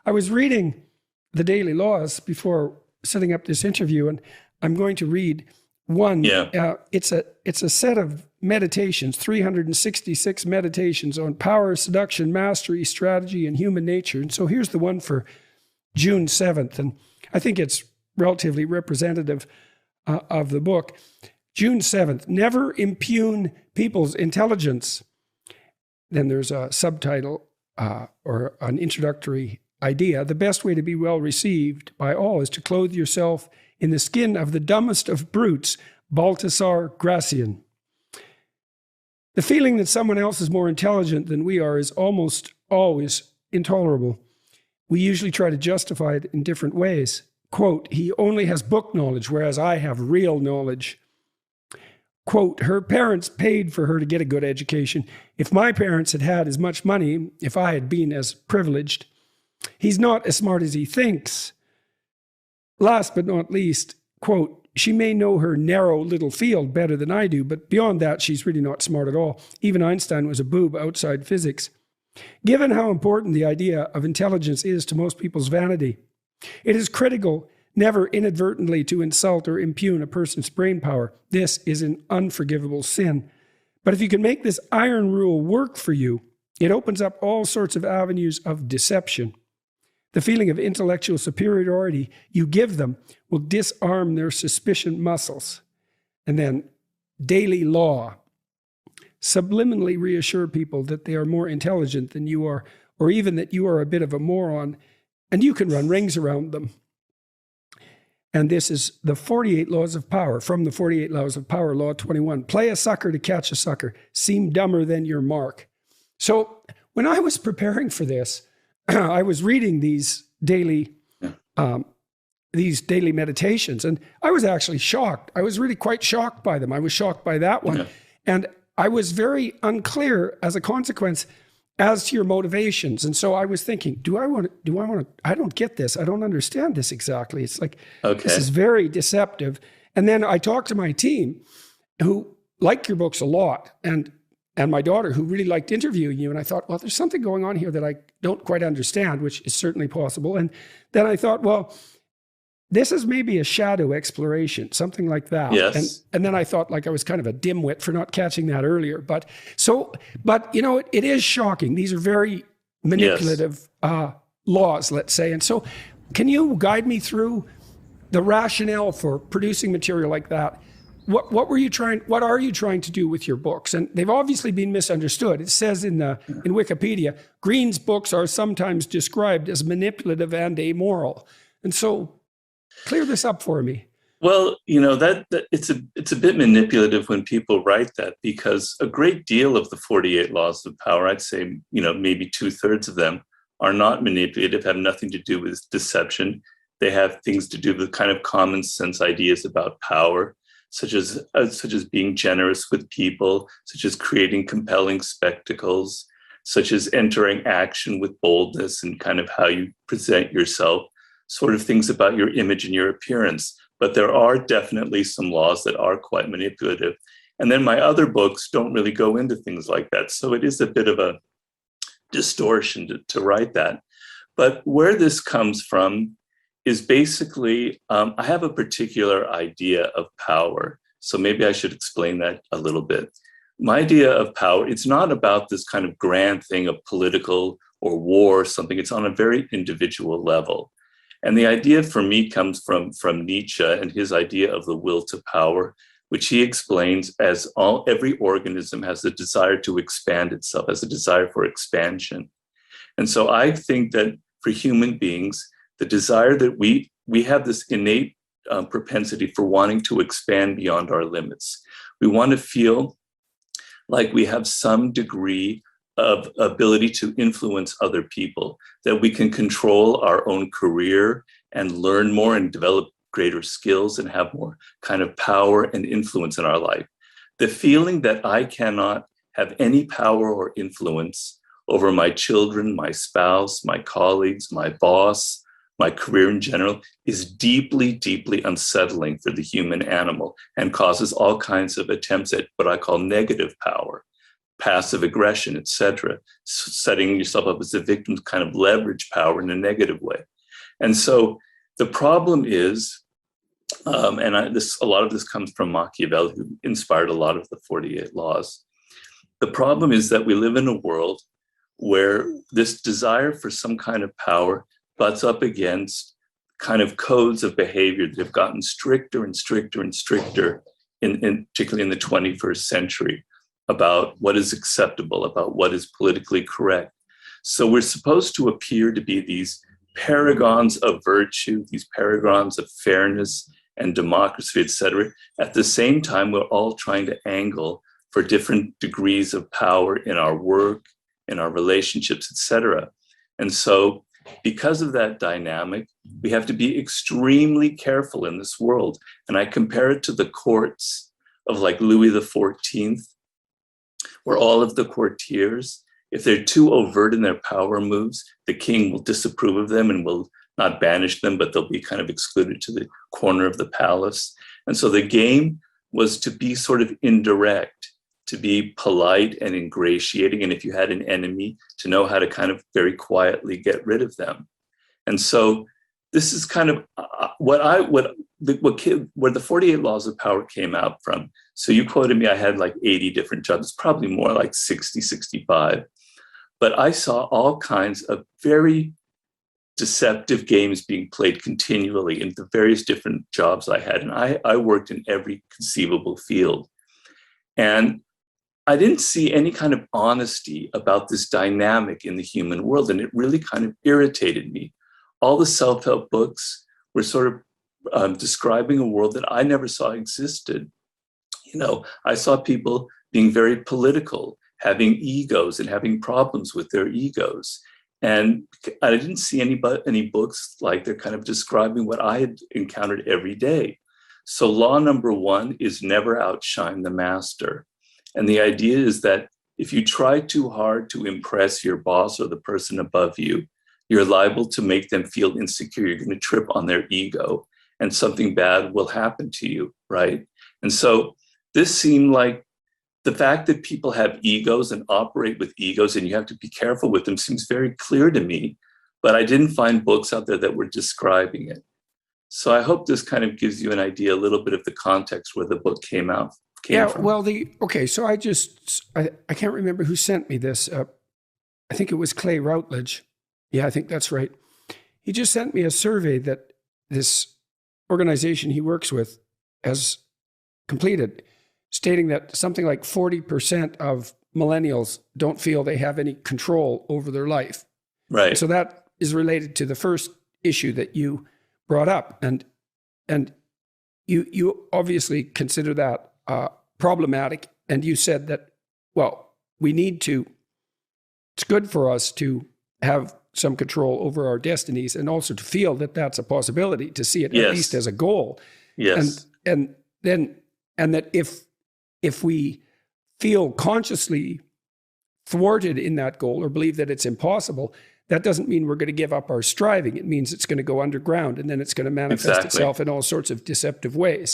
I was reading the daily laws before setting up this interview, and I'm going to read one. Yeah. It's a set of meditations, 366 meditations on power, seduction, mastery, strategy, and human nature. And so here's the one for June 7th, and I think it's relatively representative of the book. June 7th, never impugn people's intelligence. Then there's a subtitle or an introductory idea. The best way to be well received by all is to clothe yourself in the skin of the dumbest of brutes, Baltasar Gracian. The feeling that someone else is more intelligent than we are is almost always intolerable. We usually try to justify it in different ways. Quote, he only has book knowledge, whereas I have real knowledge. Quote, her parents paid for her to get a good education. If my parents had had as much money, if I had been as privileged, he's not as smart as he thinks. Last but not least, quote, she may know her narrow little field better than I do, but beyond that, she's really not smart at all. Even Einstein was a boob outside physics. Given how important the idea of intelligence is to most people's vanity, it is critical never inadvertently to insult or impugn a person's brain power. This is an unforgivable sin. But if you can make this iron rule work for you, it opens up all sorts of avenues of deception. The feeling of intellectual superiority you give them will disarm their suspicion muscles. And then daily law. Subliminally reassure people that they are more intelligent than you are, or even that you are a bit of a moron, and you can run rings around them. And this is the 48 Laws of Power, from the 48 Laws of Power, Law 21. Play a sucker to catch a sucker. Seem dumber than your mark. So when I was preparing for this, I was reading these daily meditations, and I was actually shocked. I was really quite shocked by them. I was shocked by that one. Yeah. And I was very unclear as a consequence as to your motivations. And so I was thinking, I don't get this. I don't understand this exactly. It's like, This is very deceptive. And then I talked to my team who like your books a lot, and my daughter who really liked interviewing you. And I thought, well, there's something going on here that I don't quite understand, which is certainly possible. And then I thought, well, this is maybe a shadow exploration, something like that. Yes. And then I thought, like, I was kind of a dimwit for not catching that earlier. But you know, it is shocking. These are very manipulative laws, let's say. And so can you guide me through the rationale for producing material like that? What are you trying to do with your books? And they've obviously been misunderstood. It says in Wikipedia, Greene's books are sometimes described as manipulative and amoral. And so clear this up for me. Well, you know, that it's a bit manipulative when people write that, because a great deal of the 48 Laws of Power, I'd say, you know, maybe 2/3 of them are not manipulative, have nothing to do with deception. They have things to do with kind of common sense ideas about power, such as being generous with people, such as creating compelling spectacles, such as entering action with boldness and kind of how you present yourself, sort of things about your image and your appearance. But there are definitely some laws that are quite manipulative. And then my other books don't really go into things like that. So it is a bit of a distortion to write that. But where this comes from is basically, I have a particular idea of power. So maybe I should explain that a little bit. My idea of power, it's not about this kind of grand thing of political or war or something. It's on a very individual level. And the idea for me comes from Nietzsche and his idea of the will to power, which he explains as every organism has the desire to expand itself, has a desire for expansion. And so I think that for human beings, the desire that we have this innate propensity for wanting to expand beyond our limits. We want to feel like we have some degree of ability to influence other people, that we can control our own career and learn more and develop greater skills and have more kind of power and influence in our life. The feeling that I cannot have any power or influence over my children, my spouse, my colleagues, my boss, my career in general is deeply, deeply unsettling for the human animal and causes all kinds of attempts at what I call negative power. passive aggression, etc., setting yourself up as a victim to kind of leverage power in a negative way. And so the problem is, a lot of this comes from Machiavelli, who inspired a lot of the 48 laws. The problem is that we live in a world where this desire for some kind of power butts up against kind of codes of behavior that have gotten stricter and stricter and stricter, particularly in the 21st century, about what is acceptable, about what is politically correct. So we're supposed to appear to be these paragons of virtue, these paragons of fairness and democracy, et cetera. At the same time, we're all trying to angle for different degrees of power in our work, in our relationships, et cetera. And so because of that dynamic, we have to be extremely careful in this world. And I compare it to the courts of like Louis XIV, where all of the courtiers, if they're too overt in their power moves, the king will disapprove of them and will not banish them, but they'll be kind of excluded to the corner of the palace. And so the game was to be sort of indirect, to be polite and ingratiating. And if you had an enemy, to know how to kind of very quietly get rid of them. And so this is kind of where the 48 laws of power came out from. So you quoted me, I had like 80 different jobs, probably more like 60, 65. But I saw all kinds of very deceptive games being played continually in the various different jobs I had. And I worked in every conceivable field. And I didn't see any kind of honesty about this dynamic in the human world. And it really kind of irritated me. All the self-help books were sort of describing a world that I never saw existed. You know, I saw people being very political, having egos and having problems with their egos. And I didn't see any books like they're kind of describing what I had encountered every day. So law number one is never outshine the master. And the idea is that if you try too hard to impress your boss or the person above you, you're liable to make them feel insecure. You're going to trip on their ego and something bad will happen to you, right? And so this seemed like the fact that people have egos and operate with egos and you have to be careful with them seems very clear to me, but I didn't find books out there that were describing it. So I hope this kind of gives you an idea, a little bit of the context where the book came from. Well, so I can't remember who sent me this. I think it was Clay Routledge. Yeah, I think that's right. He just sent me a survey that this organization he works with has completed, stating that something like 40% of millennials don't feel they have any control over their life. Right. So that is related to the first issue that you brought up. And you obviously consider that problematic. And you said that, well, it's good for us to have some control over our destinies and also to feel that that's a possibility, to see it at least as a goal. Yes. And that if we feel consciously thwarted in that goal or believe that it's impossible, that doesn't mean we're going to give up our striving. It means it's going to go underground and then it's going to manifest itself in all sorts of deceptive ways.